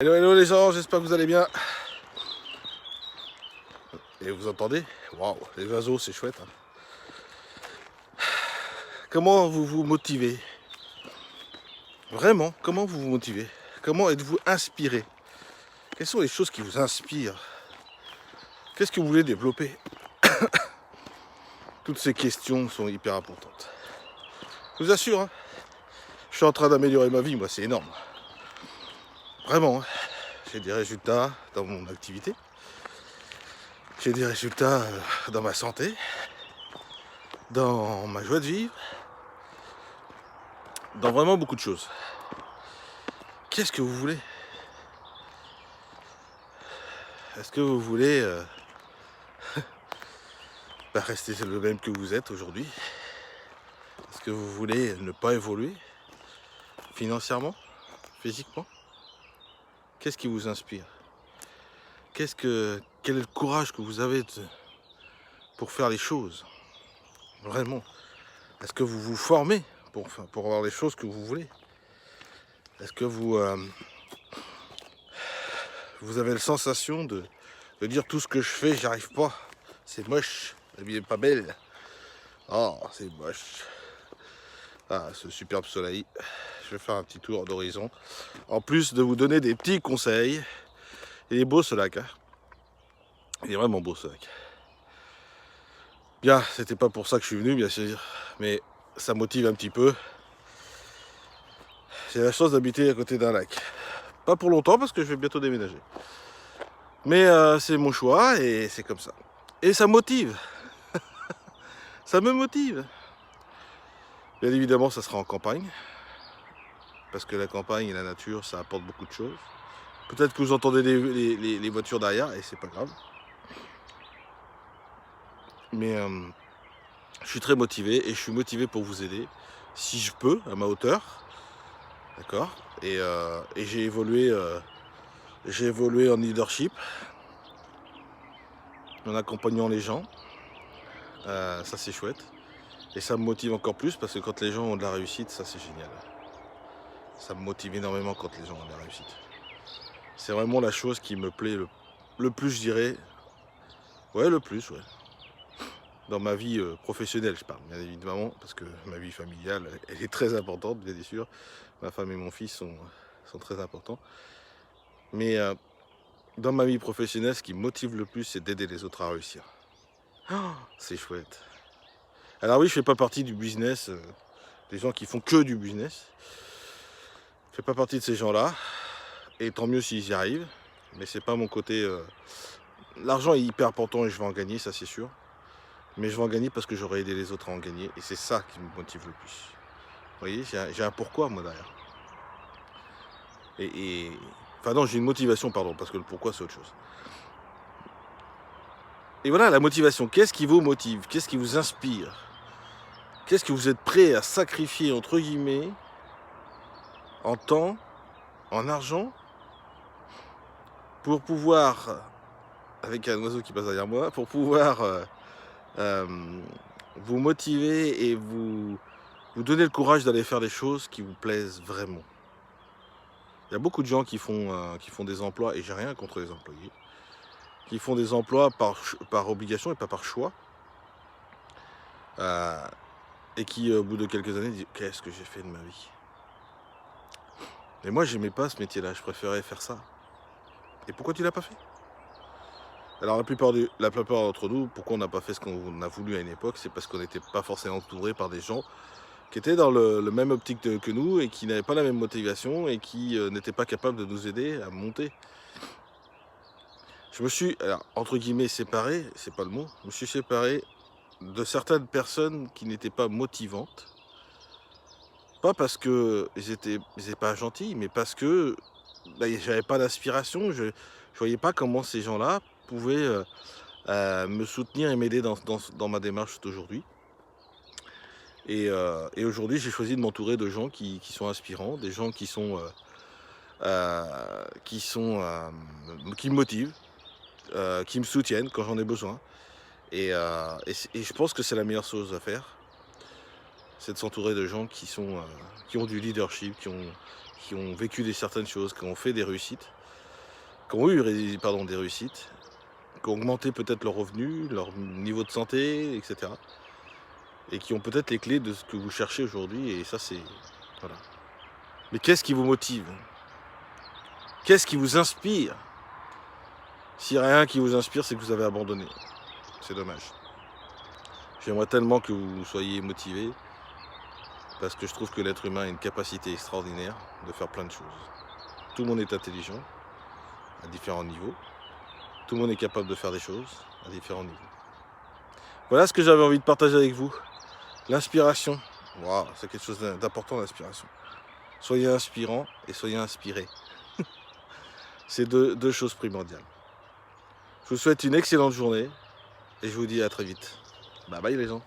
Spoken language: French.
Hello, hello les gens, j'espère que vous allez bien. Et vous entendez? Waouh, les oiseaux, c'est chouette. Hein. Comment vous vous motivez? Vraiment, comment vous vous motivez? Comment êtes-vous inspiré? Quelles sont les choses qui vous inspirent? Qu'est-ce que vous voulez développer? Toutes ces questions sont hyper importantes. Je vous assure, hein, je suis en train d'améliorer ma vie, moi, c'est énorme. Vraiment, hein. J'ai des résultats dans mon activité. J'ai des résultats dans ma santé, dans ma joie de vivre, dans vraiment beaucoup de choses. Qu'est-ce que vous voulez? Est-ce que vous voulez rester le même que vous êtes aujourd'hui? Est-ce que vous voulez ne pas évoluer financièrement, physiquement? Qu'est-ce qui vous inspire? Quel est le courage que vous avez pour faire les choses? Vraiment. Est-ce que vous vous formez pour avoir les choses que vous voulez? Est-ce que vous avez la sensation de dire tout ce que je fais, j'y arrive pas? C'est moche, la vie est pas belle. Oh, c'est moche. Ah, ce superbe soleil. Je vais faire un petit tour d'horizon. En plus de vous donner des petits conseils. Il est beau ce lac. Hein. Il est vraiment beau ce lac. Bien, c'était pas pour ça que je suis venu, bien sûr. Mais ça motive un petit peu. J'ai la chance d'habiter à côté d'un lac. Pas pour longtemps parce que je vais bientôt déménager. Mais c'est mon choix et c'est comme ça. Et ça motive. Ça me motive. Bien évidemment, ça sera en campagne. Parce que la campagne et la nature, ça apporte beaucoup de choses. Peut-être que vous entendez les voitures derrière et c'est pas grave. Mais je suis très motivé et je suis motivé pour vous aider. Si je peux, à ma hauteur. D'accord. Et j'ai évolué en leadership. En accompagnant les gens. Ça c'est chouette. Et ça me motive encore plus parce que quand les gens ont de la réussite, ça c'est génial. Ça me motive énormément quand les gens ont de la réussite. C'est vraiment la chose qui me plaît le plus, je dirais. Ouais, le plus, ouais. Dans ma vie professionnelle, je parle, bien évidemment, parce que ma vie familiale, elle est très importante, bien sûr. Ma femme et mon fils sont très importants. Mais dans ma vie professionnelle, ce qui me motive le plus, c'est d'aider les autres à réussir. Oh, c'est chouette. Alors oui, je fais pas partie du business, des gens qui font que du business. Je fais pas partie de ces gens-là. Et tant mieux s'ils y arrivent. Mais c'est pas mon côté. L'argent est hyper important et je vais en gagner, ça c'est sûr. Mais je vais en gagner parce que j'aurai aidé les autres à en gagner. Et c'est ça qui me motive le plus. Vous voyez, j'ai un pourquoi moi derrière. Enfin non, j'ai une motivation, pardon, parce que le pourquoi c'est autre chose. Et voilà, la motivation. Qu'est-ce qui vous motive? Qu'est-ce qui vous inspire? Qu'est-ce que vous êtes prêt à sacrifier, entre guillemets, en temps, en argent, pour pouvoir, avec un oiseau qui passe derrière moi, pour pouvoir euh, vous motiver et vous donner le courage d'aller faire des choses qui vous plaisent vraiment. Il y a beaucoup de gens qui font des emplois, et j'ai rien contre les employés, qui font des emplois par obligation et pas par choix, et qui, au bout de quelques années, disent « Qu'est-ce que j'ai fait de ma vie ?» Mais moi, j'aimais pas ce métier-là, je préférais faire ça. Et pourquoi tu l'as pas fait? Alors la plupart d'entre nous, pourquoi on n'a pas fait ce qu'on a voulu à une époque, c'est parce qu'on n'était pas forcément entouré par des gens qui étaient dans le même optique que nous et qui n'avaient pas la même motivation et qui n'étaient pas capables de nous aider à monter. Je me suis, alors, entre guillemets, séparé, c'est pas le mot, je me suis séparé de certaines personnes qui n'étaient pas motivantes. Pas parce qu'ils étaient pas gentils, mais parce que j'avais pas d'aspiration, je voyais pas comment ces gens-là pouvaient me soutenir et m'aider dans ma démarche d'aujourd'hui. Et aujourd'hui, j'ai choisi de m'entourer de gens qui sont inspirants, des gens qui me motivent, qui me soutiennent quand j'en ai besoin. Et je pense que c'est la meilleure chose à faire. c'est de s'entourer de gens qui ont du leadership, qui ont vécu certaines choses, qui ont fait des réussites, qui ont eu des réussites, qui ont augmenté peut-être leurs revenus, leur niveau de santé, etc. Et qui ont peut-être les clés de ce que vous cherchez aujourd'hui, et ça c'est... Voilà. Mais qu'est-ce qui vous motive? Qu'est-ce qui vous inspire? S'il n'y a rien qui vous inspire, c'est que vous avez abandonné. C'est dommage. J'aimerais tellement que vous soyez motivés, parce que je trouve que l'être humain a une capacité extraordinaire de faire plein de choses. Tout le monde est intelligent, à différents niveaux. Tout le monde est capable de faire des choses, à différents niveaux. Voilà ce que j'avais envie de partager avec vous. L'inspiration. Waouh, c'est quelque chose d'important, l'inspiration. Soyez inspirant et soyez inspiré. C'est deux choses primordiales. Je vous souhaite une excellente journée et je vous dis à très vite. Bye bye les gens.